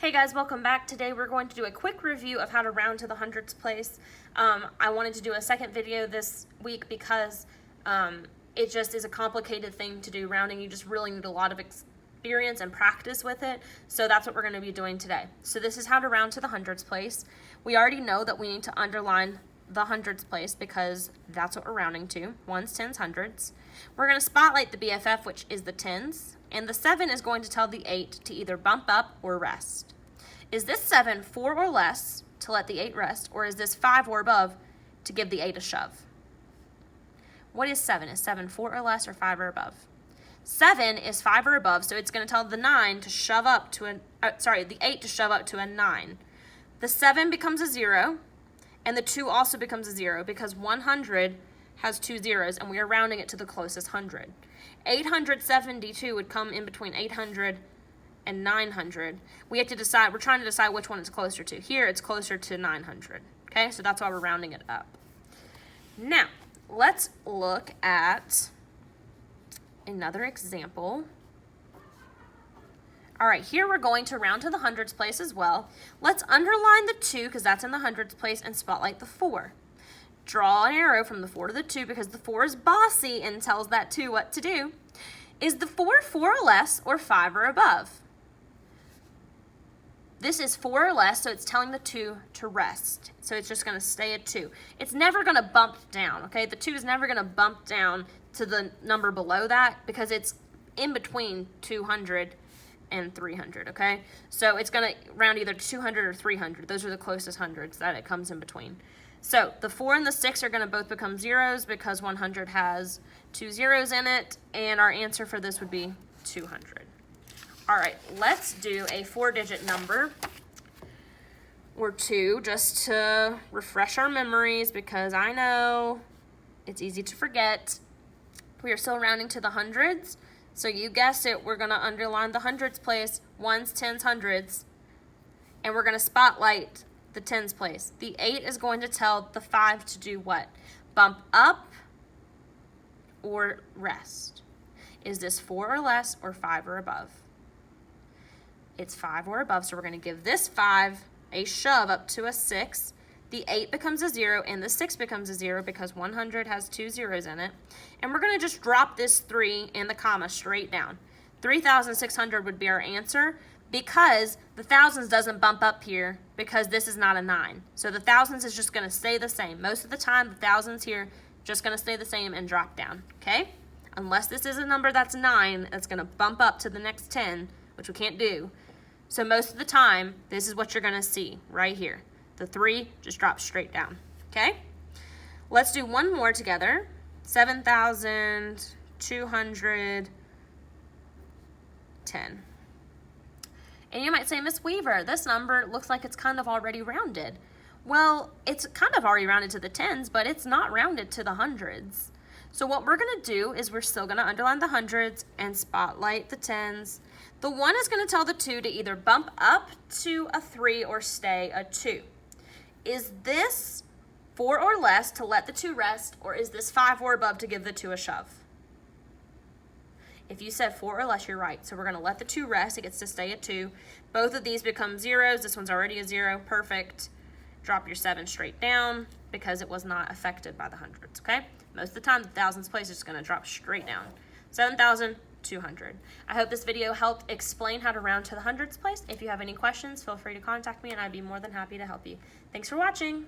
Hey guys, welcome back. Today we're going to do a quick review of how to round to the hundredths place. I wanted to do a second video this week because it just is a complicated thing to do. Rounding, you just really need a lot of experience and practice with it. So that's what we're going to be doing today. So this is how to round to the hundredths place. We already know that we need to underline the hundredths place because that's what we're rounding to. Ones, tens, hundreds. We're going to spotlight the BFF, which is the tens. And the 7 is going to tell the 8 to either bump up or rest. Is this 7 4 or less to let the 8 rest, or is this 5 or above to give the 8 a shove? What is 7? Is 7 4 or less or 5 or above? 7 is 5 or above, so it's going to tell the 9 to shove up to the 8 to shove up to a 9. The 7 becomes a 0, and the 2 also becomes a 0 because 100 has 2 zeros, and we are rounding it to the closest hundred. 872 would come in between 800 and 900. We have to decide, we're trying to decide which one it's closer to. Here, it's closer to 900. Okay, so that's why we're rounding it up. Now, let's look at another example. All right, here we're going to round to the hundredths place as well. Let's underline the 2 because that's in the hundredths place and spotlight the 4. Draw an arrow from the 4 to the 2 because the 4 is bossy and tells that 2 what to do. Is the 4 4 or less or 5 or above? This is 4 or less, so it's telling the 2 to rest. So it's just going to stay at 2. It's never going to bump down, okay? The 2 is never going to bump down to the number below that because it's in between 200 and 300, okay? So it's going to round either to 200 or 300. Those are the closest hundreds that it comes in between. So the 4 and the 6 are going to both become zeros because 100 has 2 zeros in it, and our answer for this would be 200. All right, let's do a 4-digit number or 2 just to refresh our memories because I know it's easy to forget. We are still rounding to the hundreds, so you guessed it, we're going to underline the hundreds place, ones, tens, hundreds, and we're going to spotlight the tens place. The 8 is going to tell the 5 to do what? Bump up or rest. Is this 4 or less or 5 or above? It's 5 or above, so we're going to give this 5 a shove up to a 6. The 8 becomes a 0 and the 6 becomes a 0 because 100 has 2 zeros in it. And we're going to just drop this 3 and the comma straight down. 3,600 would be our answer because the thousands doesn't bump up here because this is not a 9. So the thousands is just going to stay the same. Most of the time, the thousands here just going to stay the same and drop down, okay? Unless this is a number that's 9, that's going to bump up to the next 10, which we can't do. So most of the time, this is what you're going to see right here. The 3 just drops straight down, okay? Let's do one more together. 7,210. And you might say, Miss Weaver, this number looks like it's kind of already rounded. Well, it's kind of already rounded to the tens, but it's not rounded to the hundreds. So what we're going to do is we're still going to underline the hundreds and spotlight the tens. The 1 is going to tell the 2 to either bump up to a 3 or stay a 2. Is this 4 or less to let the 2 rest, or is this 5 or above to give the 2 a shove? If you said 4 or less, you're right. So we're going to let the 2 rest. It gets to stay at 2. Both of these become zeros. This one's already a 0. Perfect. Drop your 7 straight down because it was not affected by the hundreds, okay? Most of the time, the thousands place is going to drop straight down. 7,200. I hope this video helped explain how to round to the hundreds place. If you have any questions, feel free to contact me, and I'd be more than happy to help you. Thanks for watching.